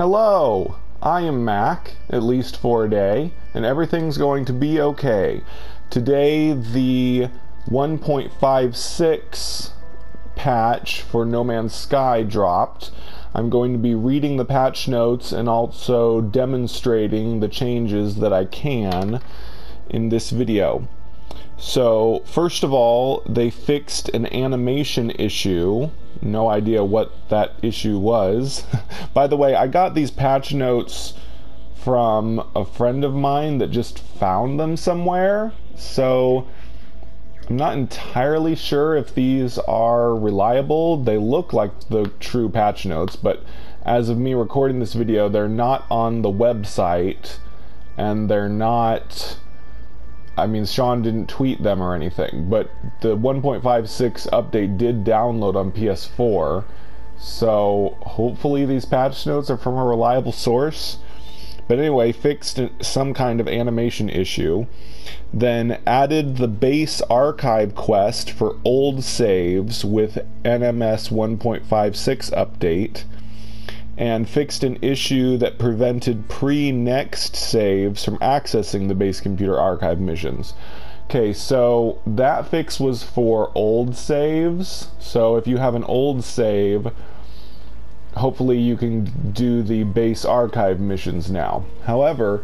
Hello, I am Mac, at least for a day, and everything's going to be okay. Today the 1.56 patch for No Man's Sky dropped. I'm going to be reading the patch notes and also demonstrating the changes that I can in this video. So, first of all, they fixed an animation issue. No idea what that issue was. By the way, I got these patch notes from a friend of mine that just found them somewhere. So, I'm not entirely sure if these are reliable. They look like the true patch notes, but as of me recording this video, they're not on the website, and they're not... I mean, Sean didn't tweet them or anything, but the 1.56 update did download on PS4, so hopefully these patch notes are from a reliable source. But anyway, fixed some kind of animation issue, then added the base archive quest for old saves with NMS 1.56 update, and fixed an issue that prevented pre-next saves from accessing the base computer archive missions. Okay, so that fix was for old saves. So if you have an old save, hopefully you can do the base archive missions now. However,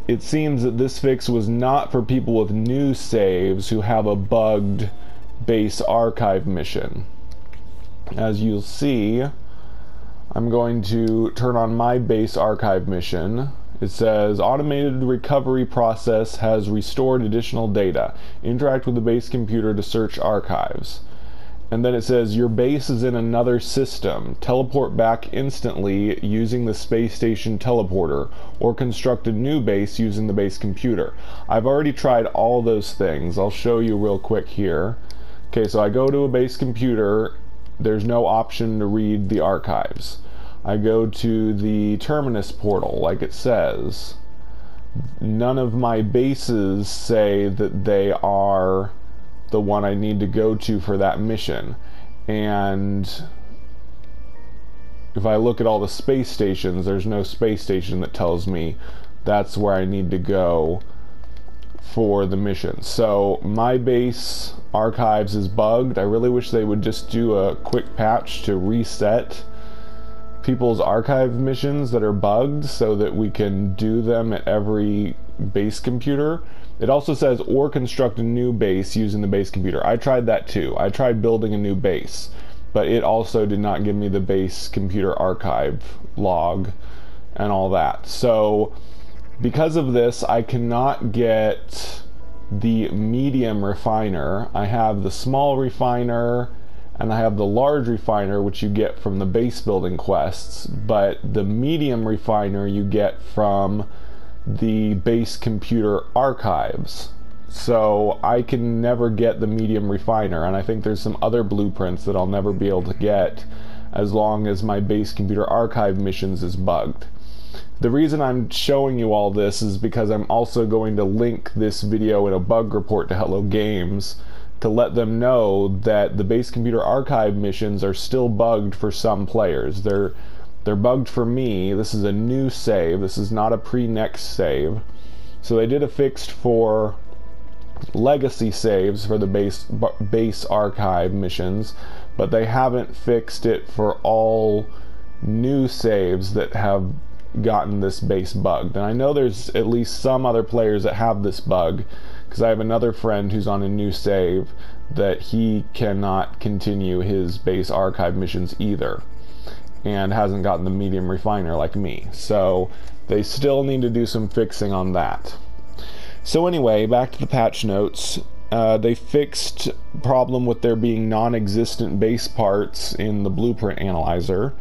it seems that this fix was not for people with new saves who have a bugged base archive mission. As you'll see, I'm going to turn on my base archive mission. It says, automated recovery process has restored additional data. Interact with the base computer to search archives. And then it says, your base is in another system. Teleport back instantly using the space station teleporter, or construct a new base using the base computer. I've already tried all those things. I'll show you real quick here. Okay, so I go to a base computer. There's no option to read the archives. I go to the Terminus portal, like it says. None of my bases say that they are the one I need to go to for that mission. And if I look at all the space stations, there's no space station that tells me that's where I need to go for the mission. So my base archives is bugged. I really wish they would just do a quick patch to reset people's archive missions that are bugged so that we can do them at every base computer. It also says, or construct a new base using the base computer. I tried that too. I tried building a new base, but it also did not give me the base computer archive log and all that. So because of this, I cannot get the medium refiner. I have the small refiner and I have the large refiner, which you get from the base building quests, but the medium refiner you get from the base computer archives. So I can never get the medium refiner, and I think there's some other blueprints that I'll never be able to get as long as my base computer archive missions is bugged. The reason I'm showing you all this is because I'm also going to link this video in a bug report to Hello Games to let them know that the base computer archive missions are still bugged for some players. They're bugged for me. This is a new save. This is not a pre-next save. So they did a fix for legacy saves for the base archive missions, but they haven't fixed it for all new saves that have gotten this base bugged. And I know there's at least some other players that have this bug, because I have another friend who's on a new save that he cannot continue his base archive missions either, and hasn't gotten the medium refiner like me. So they still need to do some fixing on that. So anyway, back to the patch notes. They fixed problem with there being non-existent base parts in the blueprint analyzer.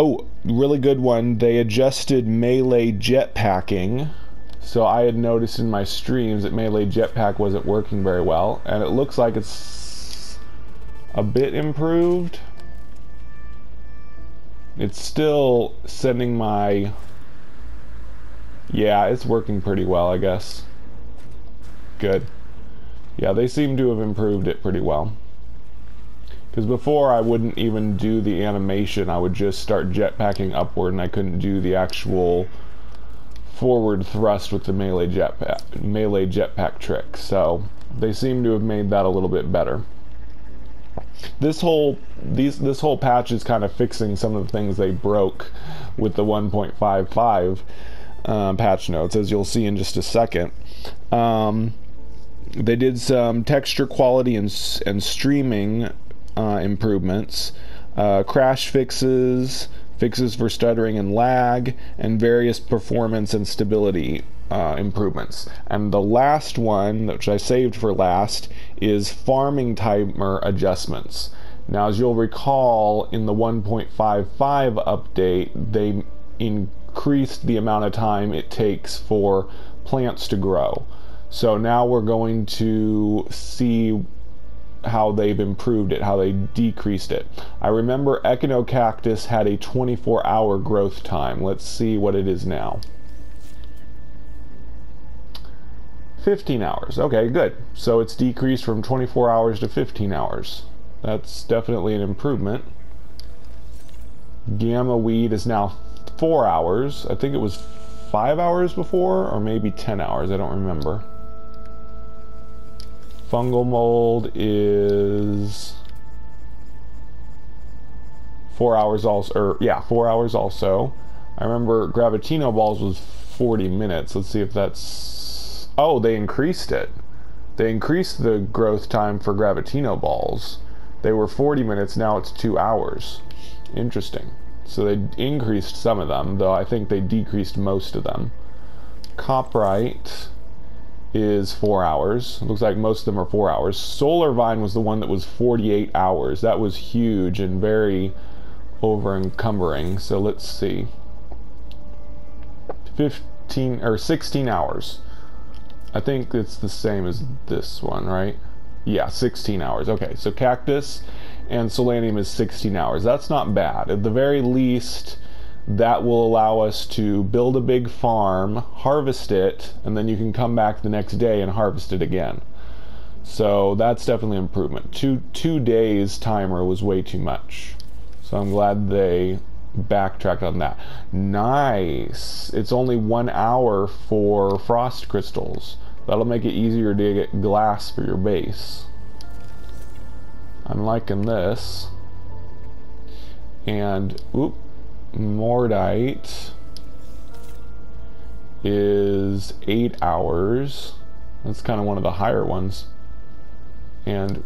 Oh, really good one. They adjusted melee jetpacking. So I had noticed in my streams that melee jetpack wasn't working very well, and it looks like it's a bit improved. It's still sending my... Yeah, it's working pretty well, I guess. Good. Yeah, they seem to have improved it pretty well. Because before I wouldn't even do the animation, I would just start jetpacking upward and I couldn't do the actual forward thrust with the melee jetpack trick. So they seem to have made that a little bit better. This whole patch is kind of fixing some of the things they broke with the 1.55 patch notes, as you'll see in just a second. They did some texture quality and streaming improvements, crash fixes for stuttering and lag, and various performance and stability improvements. And the last one, which I saved for last, is farming timer adjustments. Now, as you'll recall, in the 1.55 update, they increased the amount of time it takes for plants to grow. So now we're going to see how they've improved it, how they decreased it. I remember Echinocactus had a 24-hour growth time. Let's see what it is now. 15 hours. Okay, good. So it's decreased from 24 hours to 15 hours. That's definitely an improvement. Gamma weed is now 4 hours. I think it was 5 hours before, or maybe 10 hours. I don't remember. Fungal mold is 4 hours also, or yeah, 4 hours also. I remember Gravitino balls was 40 minutes. Let's see if that's... Oh, they increased it. They increased the growth time for Gravitino balls. They were 40 minutes, now it's 2 hours. Interesting. So they increased some of them, though I think they decreased most of them. Coprite is 4 hours. It looks like most of them are 4 hours. Solar Vine was the one that was 48 hours. That was huge and very over-encumbering. So let's see. 15 or 16 hours. I think it's the same as this one, right? Yeah, 16 hours. Okay, so Cactus and Solanium is 16 hours. That's not bad. At the very least, that will allow us to build a big farm, harvest it, and then you can come back the next day and harvest it again. So that's definitely an improvement. Two days timer was way too much. So I'm glad they backtracked on that. Nice. It's only 1 hour for frost crystals. That'll make it easier to get glass for your base. I'm liking this. And Mordite is 8 hours. That's kind of one of the higher ones. And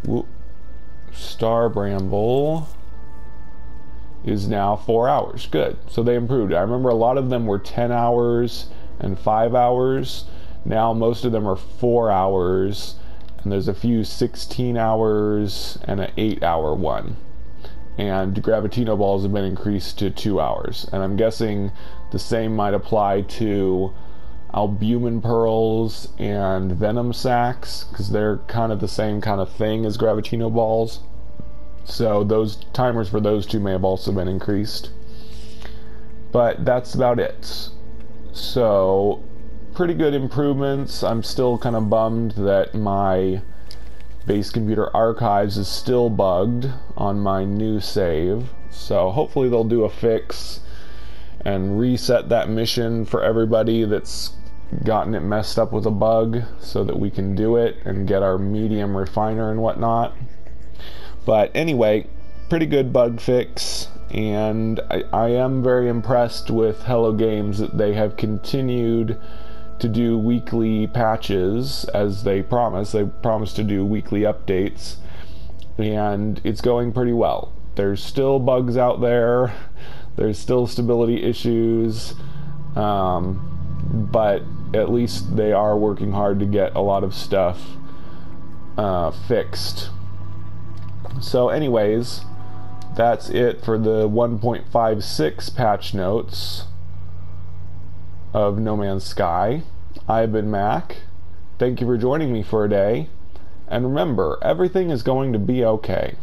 Star Bramble is now 4 hours. Good. So they improved. I remember a lot of them were 10 hours and 5 hours. Now most of them are 4 hours, and there's a few 16 hours and an 8-hour one. And Gravitino balls have been increased to 2 hours. And I'm guessing the same might apply to albumin pearls and venom sacs, because they're kind of the same kind of thing as Gravitino balls. So those timers for those two may have also been increased. But that's about it. So pretty good improvements. I'm still kind of bummed that my base computer archives is still bugged on my new save. So hopefully they'll do a fix and reset that mission for everybody that's gotten it messed up with a bug, so that we can do it and get our medium refiner and whatnot. But anyway, pretty good bug fix, and I am very impressed with Hello Games that they have continued to do weekly patches as they promised. They promised to do weekly updates, and it's going pretty well. There's still bugs out there, there's still stability issues, but at least they are working hard to get a lot of stuff fixed. So anyways, that's it for the 1.56 patch notes of No Man's Sky. I've been Mac. Thank you for joining me for a day. And remember, everything is going to be okay.